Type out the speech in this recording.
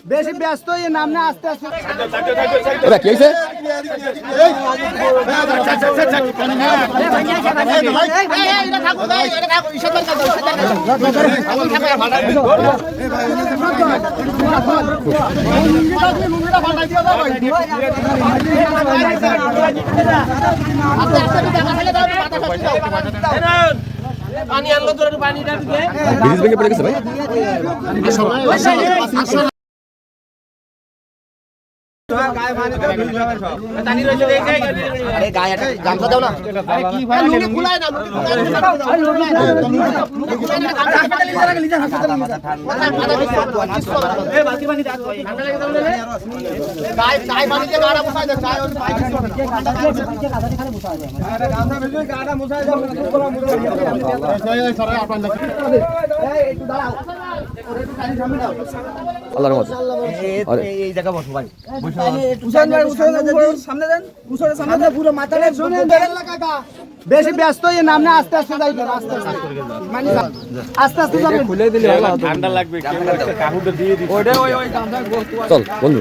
বেশি ব্যস্ত নাম না আস্তে আস্তে কি হয়েছে? পানি আনলো তোর পানিটা ব্রিজ ভেঙে পড়ে গেছে ভাই। গামছা দাও না আল্লাহর মত এই জায়গা বসো ভাই সামনে দেন সামনে পুরো মাথাটা বেশি ব্যস্ত নাম না আস্তে আস্তে যাই আস্তে আস্তে মানে আস্তে আস্তে খুলে দিলে ঠান্ডা লাগবে। চল বন্ধু।